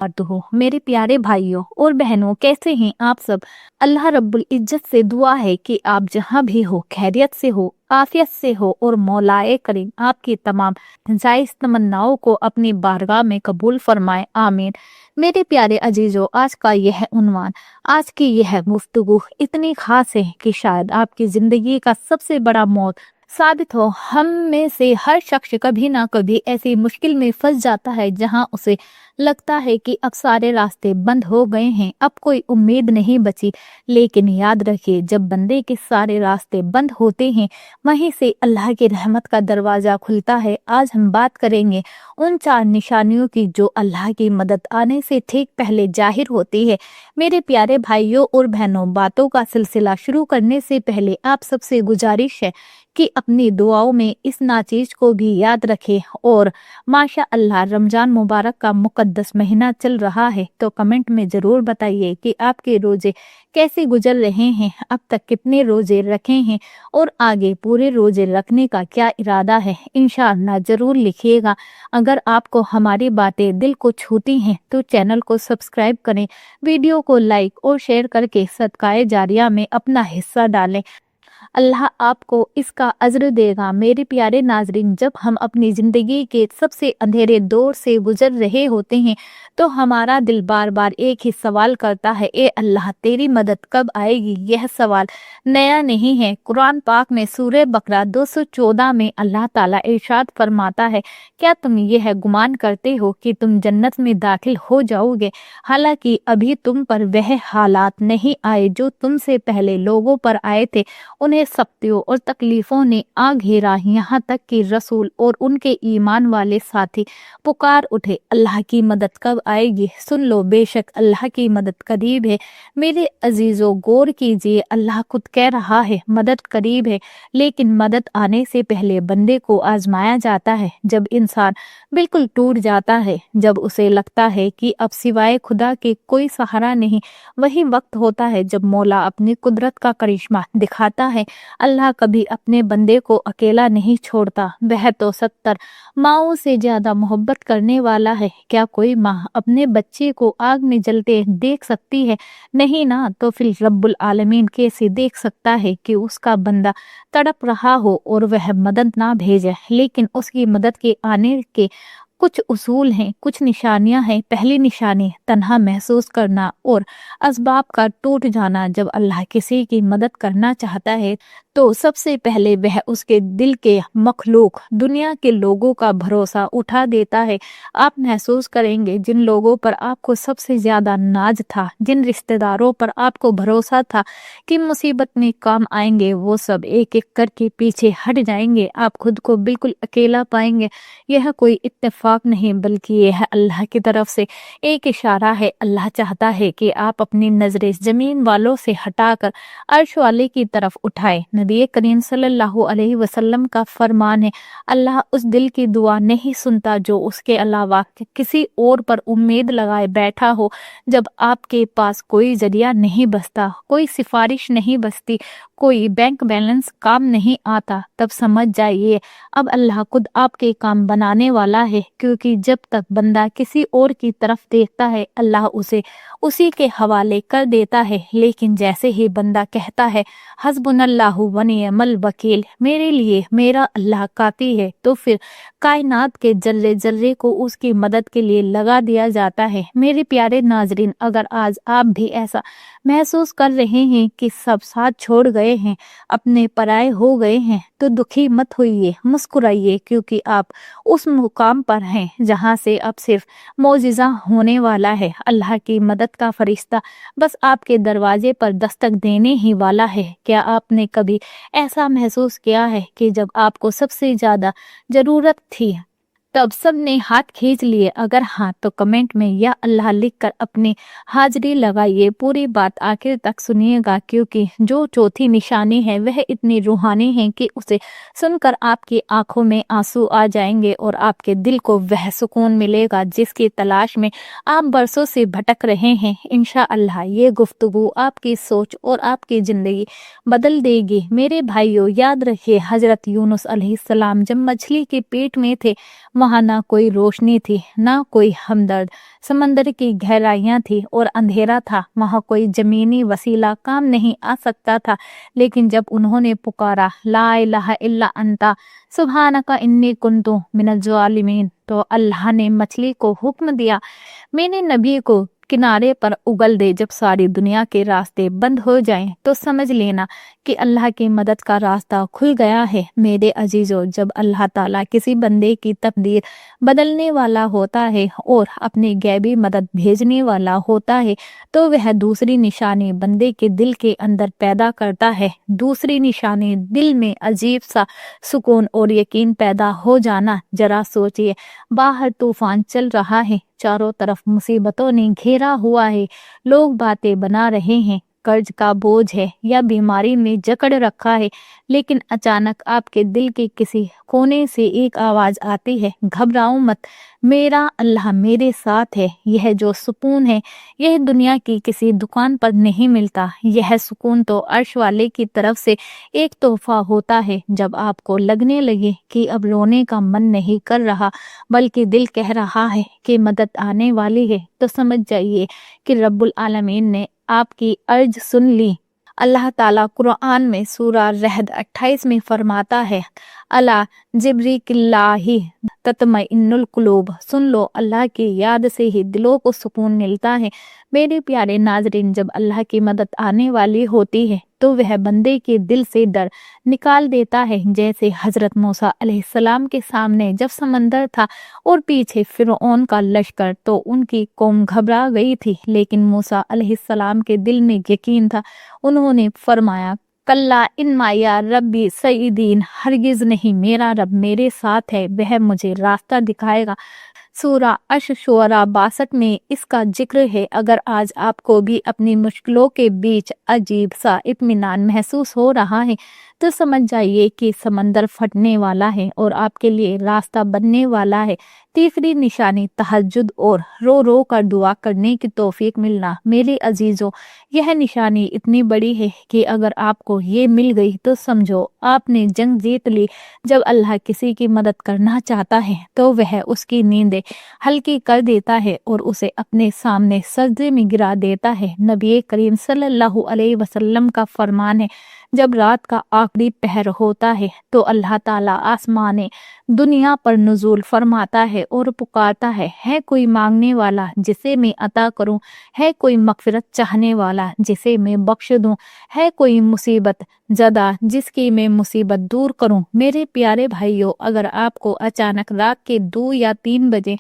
हो। मेरे प्यारे भाइयों और बहनों, कैसे हैं आप सब? अल्लाह रब्बुल इज्जत से दुआ है कि आप जहाँ भी हो खैरियत से हो, आफियत से हो और मौलाए करीम आपकी तमाम जायज़ तमन्नाओं को अपनी बारगाह में कबूल फरमाए, आमीन। मेरे प्यारे अजीजों, आज का यह उन्वान, आज की यह गुफ्तगू इतनी खास है कि शायद आपकी जिंदगी का सबसे बड़ा मौत साबित हो। हम में से हर शख्स कभी ना कभी ऐसी मुश्किल में फंस जाता है जहां उसे लगता है कि अब सारे रास्ते बंद हो गए हैं, अब कोई उम्मीद नहीं बची। लेकिन याद रखिए, जब बंदे के सारे रास्ते बंद होते हैं वहीं से अल्लाह की रहमत का दरवाजा खुलता है। आज हम बात करेंगे उन 4 निशानियों की जो अल्लाह की मदद आने से ठीक पहले जाहिर होती है। मेरे प्यारे भाइयों और बहनों, बातों का सिलसिला शुरू करने से पहले आप सबसे गुजारिश है कि अपनी दुआओं में इस नाचीज को भी याद रखें। और माशा अल्लाह, रमजान मुबारक का मुकद्दस महीना चल रहा है, तो कमेंट में ज़रूर बताइए कि आपके रोज़े कैसे गुजर रहे हैं, अब तक कितने रोज़े रखे हैं और आगे पूरे रोज़े रखने का क्या इरादा है। इंशाअल्लाह ज़रूर लिखिएगा। अगर आपको हमारी बातें दिल को छूती हैं तो चैनल को सब्सक्राइब करें, वीडियो को लाइक और शेयर करके सदकाए जारिया में अपना हिस्सा डालें। अल्लाह आपको इसका अज्र देगा। मेरे प्यारे नाजरीन, जब हम अपनी ज़िंदगी के सबसे अंधेरे दौर से गुजर रहे होते हैं तो हमारा दिल बार बार एक ही सवाल करता है, ए अल्लाह तेरी मदद कब आएगी। यह सवाल नया नहीं है। कुरान पाक में सूरह बकरा 214 में अल्लाह ताला इरशाद फरमाता है, क्या तुम यह गुमान करते हो कि तुम जन्नत में दाखिल हो जाओगे, हालांकि अभी तुम पर वह हालात नहीं आए जो तुमसे पहले लोगों पर आए थे। उन्हें सख्तियों और तकलीफों ने आ घेरा, यहाँ तक कि रसूल और उनके ईमान वाले साथी पुकार उठे, अल्लाह की मदद कब आएगी। सुन लो, बेशक अल्लाह की मदद करीब है। मेरे अजीजों, गौर कीजिए, अल्लाह खुद कह रहा है मदद करीब है। लेकिन मदद आने से पहले बंदे को आजमाया जाता है। जब इंसान बिल्कुल टूट जाता है, जब उसे लगता है कि अब सिवाय खुदा के कोई सहारा नहीं, वही वक्त होता है जब मौला अपनी कुदरत का करिश्मा दिखाता है। अल्लाह कभी अपने बंदे को अकेला नहीं छोड़ता। वह तो 70 माओं से ज्यादा मोहब्बत करने वाला है। क्या कोई माँ अपने बच्चे को आग में जलते देख सकती है? नहीं ना। तो फिर रब्बुल आलमीन कैसे देख सकता है कि उसका बंदा तड़प रहा हो और वह मदद ना भेजे। लेकिन उसकी मदद के आने के कुछ उसूल हैं, कुछ निशानियां हैं। पहली निशानी, तन्हा महसूस करना और असबाब का टूट जाना। जब अल्लाह किसी की मदद करना चाहता है तो सबसे पहले वह उसके दिल के मखलूक दुनिया के लोगों का भरोसा उठा देता है। आप महसूस करेंगे, जिन लोगों पर आपको सबसे ज्यादा नाज था, जिन रिश्तेदारों पर आपको भरोसा था कि मुसीबत में काम आएंगे, वो सब एक एक करके पीछे हट जाएंगे। आप खुद को बिल्कुल अकेला पाएंगे। यह कोई इत्तेफाक नहीं, बल्कि यह अल्लाह की तरफ से एक इशारा है। अल्लाह चाहता है कि आप अपनी नजरें जमीन वालों से हटाकर अर्श वाले की तरफ उठाए। नबी करीम सल्लल्लाहु अलैहि वसल्लम का फरमान है, अल्लाह उस दिल की दुआ नहीं सुनता जो उसके अलावा किसी और पर उम्मीद लगाए बैठा हो। जब आपके पास कोई जरिया नहीं बचता, कोई सिफारिश नहीं बचती, कोई बैंक बैलेंस काम नहीं आता, तब समझ जाइए अब अल्लाह खुद आपके काम बनाने वाला है। क्योंकि जब तक बंदा किसी और की तरफ देखता है, अल्लाह उसे उसी के हवाले कर देता है। लेकिन जैसे ही बंदा कहता है हस्बुनल्लाहु व निअमल वकील, मेरे लिए मेरा अल्लाह काफी है, तो फिर कायनात के जर्रे जर्रे को उसकी मदद के लिए लगा दिया जाता है। मेरे प्यारे नाजरीन, अगर आज आप भी ऐसा महसूस कर रहे हैं कि सब साथ छोड़ गए हैं, अपने पराए हो गए हैं, तो दुखी मत होइए, मुस्कुराइए, क्योंकि आप उस मुकाम पर हैं जहां से अब सिर्फ मौजिज़ा होने वाला है। अल्लाह की मदद का फरिश्ता बस आपके दरवाजे पर दस्तक देने ही वाला है। क्या आपने कभी ऐसा महसूस किया है कि जब आपको सबसे ज्यादा जरूरत थी तब सब ने हाथ खींच लिए? अगर हाँ, तो कमेंट में या अल्लाह लिखकर अपनी हाजिरी लगाइए। पूरी बात आखिर तक सुनिएगा, क्योंकि जो चौथी निशानी है वह इतनी रूहानी है कि उसे सुनकर आपकी आंखों में आंसू आ जाएंगे और आपके दिल को वह सुकून मिलेगा जिसकी तलाश में आप बरसों से भटक रहे हैं। इंशाअल्लाह ये गुफ्तगू आपकी सोच और आपकी जिंदगी बदल देगी। मेरे भाइयों, याद रखिए, हजरत यूनुस अलैहिस्सलाम जब मछली के पेट में थे, वहाँ ना कोई रोशनी थी, ना कोई हमदर्द। समंदर की गहराइयाँ थी और अंधेरा था। वहाँ कोई जमीनी वसीला काम नहीं आ सकता था। लेकिन जब उन्होंने पुकारा, ला इलाहा इल्ला अंता सुब्हानका इन्नी कुन्तु मिनज ज़ालिमीन, तो अल्लाह ने मछली को हुक्म दिया, मेरे नबी को किनारे पर उगल दे। जब सारी दुनिया के रास्ते बंद हो जाएं तो समझ लेना कि अल्लाह की मदद का रास्ता खुल गया है। मेरे अजीजों, जब अल्लाह ताला किसी बंदे की तकदीर बदलने वाला होता है और अपनी गैबी मदद भेजने वाला होता है, तो वह दूसरी निशानी बंदे के दिल के अंदर पैदा करता है। दूसरी निशानी दिल में अजीब सा सुकून और यकीन पैदा हो जाना। जरा सोचिए, बाहर तूफान चल रहा है, चारों तरफ मुसीबतों ने घेरा हुआ है, लोग बातें बना रहे हैं, कर्ज का बोझ है या बीमारी ने जकड़ रखा है, लेकिन अचानक आपके दिल के किसी कोने से एक आवाज आती है, घबराओ मत, मेरा अल्लाह मेरे साथ है। यह जो सुकून है, यह दुनिया की किसी दुकान पर नहीं मिलता। यह सुकून तो अर्श वाले की तरफ से एक तोहफा होता है। जब आपको लगने लगे कि अब रोने का मन नहीं कर रहा, बल्कि दिल कह रहा है कि मदद आने वाली है, तो समझ जाइए कि रब्बुल आलमीन ने आपकी अर्ज सुन ली। अल्लाह ताला कुरान में सूरा रहद 28 में फरमाता है, अला जिब्रिकिल्लाही तत्मइन्नुल कुलूब, सुन लो, अल्लाह की याद से ही दिलों को सुकून मिलता है। मेरे प्यारे नाजरीन, जब अल्लाह की मदद आने वाली होती है तो वह बंदे के दिल से डर निकाल देता है। जैसे हजरत मूसा अलैहिस्सलाम के सामने जब समंदर था और पीछे फिरौन का लश्कर, तो उनकी कौम घबरा गई थी, लेकिन मूसा अलैहिस्सलाम के दिल में यकीन था। उन्होंने फरमाया, कल्ला इन माया रब्बी सईदीन, हरगिज नहीं, मेरा रब मेरे साथ है, वह मुझे रास्ता दिखाएगा। सूरा अश-शुअरा 62 में इसका जिक्र है। अगर आज आपको भी अपनी मुश्किलों के बीच अजीब सा इत्मीनान महसूस हो रहा है, तो समझ जाइए कि समंदर फटने वाला है और आपके लिए रास्ता बनने वाला है। तीसरी निशानी तहज्जुद और रो रो कर दुआ करने की तौफीक मिलना। मेरे अजीजों, यह निशानी इतनी बड़ी है कि अगर आपको ये मिल गई तो समझो आपने जंग जीत ली। जब अल्लाह किसी की मदद करना चाहता है तो वह उसकी नींदें हल्की कर देता है और उसे अपने सामने सजदे में गिरा देता है। नबी करीम सल्लल्लाहु अलैहि वसल्लम का फरमान है, जब रात का आखिरी पहर होता है तो अल्लाह ताला आसमाने दुनिया पर नुज़ूल फरमाता है और पुकारता है कोई मांगने वाला जिसे मैं अता करूं, है कोई मगफिरत चाहने वाला जिसे मैं बख्श दूं, है कोई मुसीबत ज़दा जिसकी मैं मुसीबत दूर करूं। मेरे प्यारे भाइयों, अगर आपको अचानक रात के 2 या 3 बजे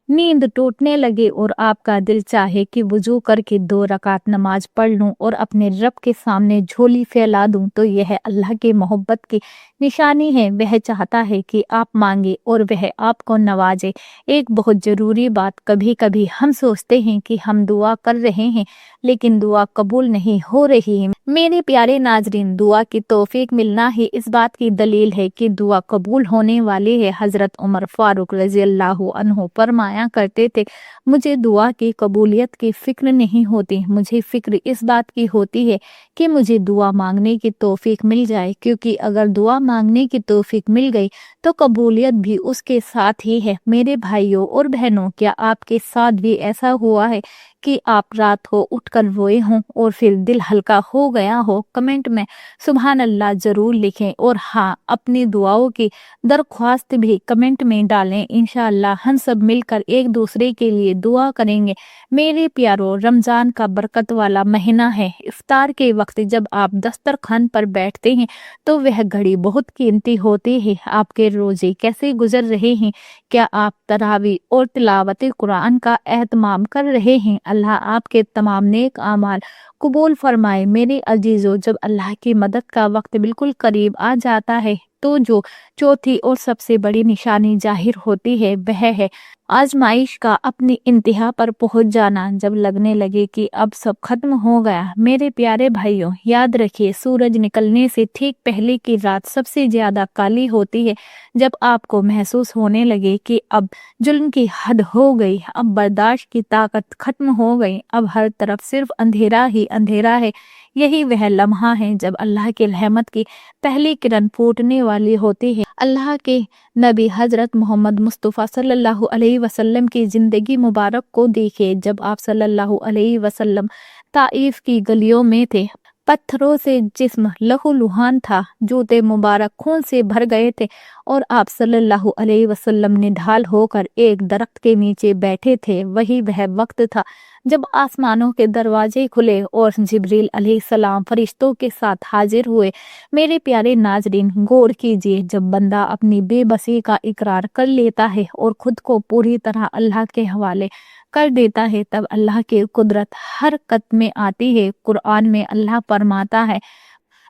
नींद टूटने लगे और आपका दिल चाहे कि वुजू करके 2 रकात नमाज पढ़ लूं और अपने रब के सामने झोली फैला दूं, तो यह अल्लाह की मोहब्बत की निशानी है। वह चाहता है कि आप मांगे और वह आपको नवाजे। एक बहुत ज़रूरी बात, कभी कभी हम सोचते हैं कि हम दुआ कर रहे हैं लेकिन दुआ कबूल नहीं हो रही है। मेरे प्यारे नाजरीन, दुआ की तौफीक मिलना ही इस बात की दलील है कि दुआ कबूल होने वाली है। हजरत उमर फारूक रज़ी अल्लाहु अन्हु फरमाया करते थे, मुझे दुआ की कबूलियत की फिक्र नहीं होती, मुझे फिक्र इस बात की होती है कि मुझे दुआ मांगने की तौफीक मिल जाए, क्योंकि अगर दुआ मांगने की तौफीक मिल गई तो कबूलियत भी उसके साथ ही है। मेरे भाइयों और बहनों, क्या आपके साथ भी ऐसा हुआ है कि आप रात को उठकर रोए हों और फिर दिल हल्का हो गया हो? कमेंट में सुभान अल्लाह जरूर लिखें और हाँ, अपनी दुआओं की दरख्वास्त भी कमेंट में डालें। इंशाअल्लाह हम सब मिलकर एक दूसरे के लिए दुआ करेंगे। मेरे प्यारों, रमज़ान का बरकत वाला महीना है। इफ्तार के वक्त जब आप दस्तरखान पर बैठते हैं तो वह घड़ी बहुत कीमती होती है। आपके रोजे कैसे गुजर रहे हैं? क्या आप तरावी और तिलावत कुरान का एहतमाम कर रहे हैं? अल्लाह आपके तमाम नेक आमाल कबूल फरमाए। मेरे अजीजों, जब अल्लाह की मदद का वक्त बिल्कुल करीब आ जाता है तो जो चौथी और सबसे बड़ी निशानी जाहिर होती है वह है आजमाइश का अपनी इंतहा पर पहुंच जाना। जब लगने लगे कि अब सब खत्म हो गया, मेरे प्यारे भाइयों, याद रखिए, सूरज निकलने से ठीक पहले की रात सबसे ज्यादा काली होती है। जब आपको महसूस होने लगे कि अब जुल्म की हद हो गई, अब बर्दाश्त की ताकत खत्म हो गई, अब हर तरफ सिर्फ अंधेरा ही अंधेरा है, یہی وہ لمحہ ہے جب اللہ کی رحمت کی پہلی کرن پھوٹنے والی ہوتی ہے۔ اللہ کے نبی حضرت محمد مصطفیٰ صلی اللہ علیہ وسلم کی زندگی مبارک کو دیکھے۔ جب آپ صلی اللہ علیہ وسلم طائف کی گلیوں میں تھے، پتھروں سے جسم لہو لہان تھا، جوتے مبارک خون سے بھر گئے تھے، اور آپ صلی اللہ علیہ وسلم نے ڈھال ہو کر ایک درخت کے نیچے بیٹھے تھے۔ وہی وہ وقت تھا جب آسمانوں کے دروازے کھلے اور جبریل علیہ السلام فرشتوں کے ساتھ حاضر ہوئے۔ میرے پیارے ناظرین، غور کیجئے، جب بندہ اپنی بے بسی کا اقرار کر لیتا ہے اور خود کو پوری طرح اللہ کے حوالے کر دیتا ہے، تب اللہ کی قدرت حرکت میں آتی ہے۔ قرآن میں اللہ فرماتا ہے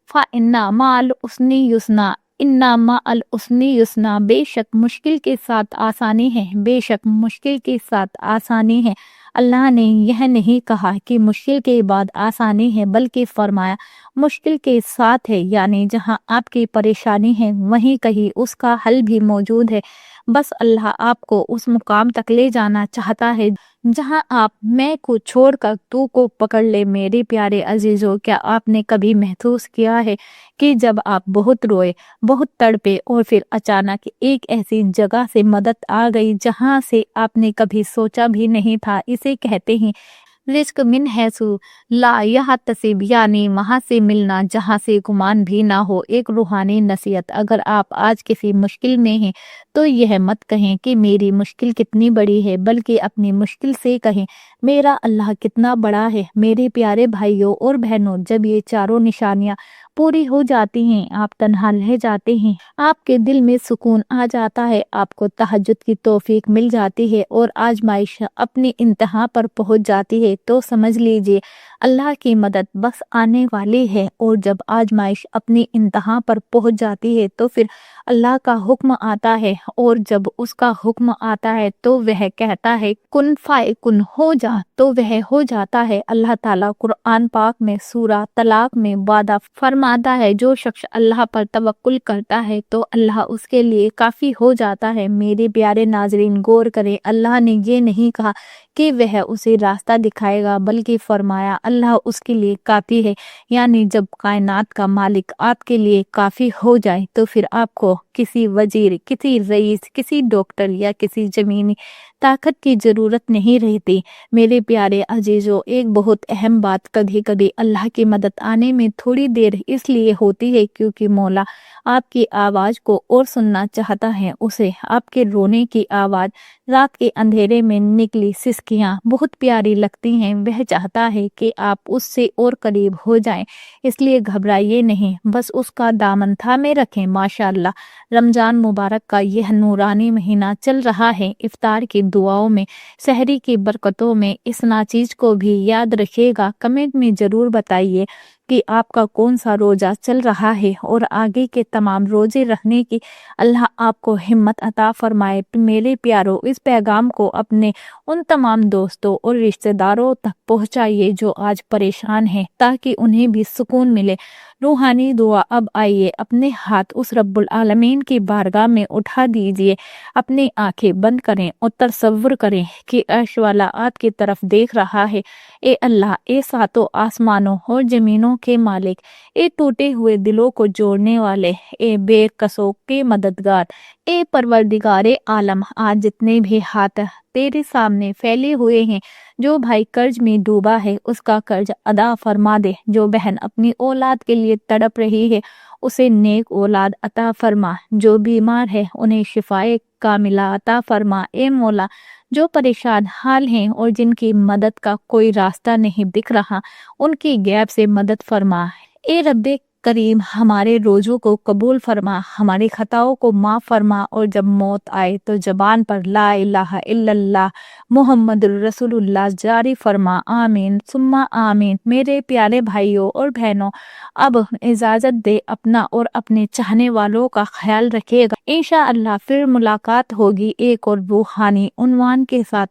فَإِنَّ مَعَ الْعُسْرِ يُسْرًا، اِنَّ مَعَ الْعُسْرِ يُسْرًا، بے شک مشکل کے ساتھ آسانی ہے، بے شک مشکل کے ساتھ آسانی ہے۔ اللہ نے یہ نہیں کہا کہ مشکل کے بعد آسانی ہے، بلکہ فرمایا مشکل کے ساتھ ہے، یعنی جہاں آپ کی پریشانی ہے وہیں کہیں اس کا حل بھی موجود ہے۔ بس اللہ آپ کو اس مقام تک لے جانا چاہتا ہے جہاں آپ میں کو چھوڑ کر تو کو پکڑ لے۔ میرے پیارے عزیزوں، کیا آپ نے کبھی محسوس کیا ہے کہ جب آپ بہت روئے، بہت تڑپے، اور پھر اچانک ایک ایسی جگہ سے مدد آ گئی جہاں سے آپ نے کبھی سوچا بھی نہیں تھا؟ اسے کہتے ہیں رزق من حیث لا یحتسب، یعنی وہاں سے ملنا جہاں سے گمان بھی نہ ہو۔ ایک روحانی نصیحت: اگر آپ آج کسی مشکل میں ہیں تو یہ مت کہیں کہ میری مشکل کتنی بڑی ہے، بلکہ اپنی مشکل سے کہیں میرا اللہ کتنا بڑا ہے۔ میرے پیارے بھائیوں اور بہنوں، جب یہ چاروں نشانیاں پوری ہو جاتی ہیں، آپ تنہا رہ جاتے ہیں، آپ کے دل میں سکون آ جاتا ہے، آپ کو تہجد کی توفیق مل جاتی ہے، اور آزمائش اپنی انتہا پر پہنچ جاتی ہے، تو سمجھ لیجئے اللہ کی مدد بس آنے والی ہے۔ اور جب آزمائش اپنی انتہا پر پہنچ جاتی ہے تو پھر اللہ کا حکم آتا ہے، اور جب اس کا حکم آتا ہے تو وہ کہتا ہے کن فیکن، ہو جا، تو وہ ہو جاتا ہے۔ اللہ تعالیٰ قرآن پاک میں سورہ طلاق میں وعدہ فرماتا ہے جو شخص اللہ پر توکل کرتا ہے تو اللہ اس کے لیے کافی ہو جاتا ہے۔ میرے پیارے ناظرین، غور کریں، اللہ نے یہ نہیں کہا کہ وہ اسے راستہ دکھائے گا، بلکہ فرمایا اللہ اس کے لیے کافی ہے۔ یعنی جب کائنات کا مالک آپ کے لیے کافی ہو جائے تو پھر آپ کو کسی وزیر، کسی رئیس، کسی ڈاکٹر یا کسی زمینی طاقت کی ضرورت نہیں رہتی۔ میرے پیارے عزیزوں، ایک بہت اہم بات، کبھی کبھی اللہ کی مدد آنے میں تھوڑی دیر اس لیے ہوتی ہے کیونکہ مولا آپ کی آواز کو اور سننا چاہتا ہے۔ اسے آپ کے رونے کی آواز، رات کے اندھیرے میں نکلی سسکیاں بہت پیاری لگتی ہیں۔ وہ چاہتا ہے کہ آپ اس سے اور قریب ہو جائیں، اس لیے گھبرائیے نہیں، بس اس کا دامن تھامے رکھیں۔ ماشاءاللہ، رمضان مبارک کا یہ نورانی مہینہ چل رہا ہے۔ افطار کی دعاؤں میں، سحری کی برکتوں میں اس ناچیز کو بھی یاد رکھیے گا۔ کمنٹ میں ضرور بتائیے کہ آپ کا کون سا روزہ چل رہا ہے، اور آگے کے تمام روزے رکھنے کی اللہ آپ کو ہمت عطا فرمائے۔ میرے پیاروں، اس پیغام کو اپنے ان تمام دوستوں اور رشتہ داروں تک پہنچائیے جو آج پریشان ہیں، تاکہ انہیں بھی سکون ملے۔ روحانی دعا: اب آئیے اپنے ہاتھ اس رب العالمین کی بارگاہ میں اٹھا دیجئے، اپنی آنکھیں بند کریں اور تصور کریں کہ عرش والا آپ کی طرف دیکھ رہا ہے۔ اے اللہ، اے ساتوں آسمانوں اور زمینوں کے مالک، اے ٹوٹے ہوئے دلوں کو جوڑنے والے، اے بے کسوں کے مددگار، اے پروردگار عالم، آج جتنے بھی ہاتھ تیرے سامنے پھیلے ہوئے ہیں، جو بھائی قرض میں ڈوبا ہے اس کا قرض ادا فرما دے، جو بہن اپنی اولاد کے لیے تڑپ رہی ہے اسے نیک اولاد عطا فرما، جو بیمار ہے انہیں شفائے کاملہ عطا فرما۔ اے مولا، جو پریشان حال ہیں اور جن کی مدد کا کوئی راستہ نہیں دکھ رہا، ان کی غیب سے مدد فرما۔ اے رب کریم، ہمارے روزوں کو قبول فرما، ہماری خطاؤں کو معاف فرما، اور جب موت آئے تو زبان پر لا الہ الا اللہ محمد رسول اللہ جاری فرما۔ آمین ثم آمین۔ میرے پیارے بھائیوں اور بہنوں، اب اجازت دے، اپنا اور اپنے چاہنے والوں کا خیال رکھے گا۔ انشاءاللہ پھر ملاقات ہوگی ایک اور روحانی عنوان کے ساتھ۔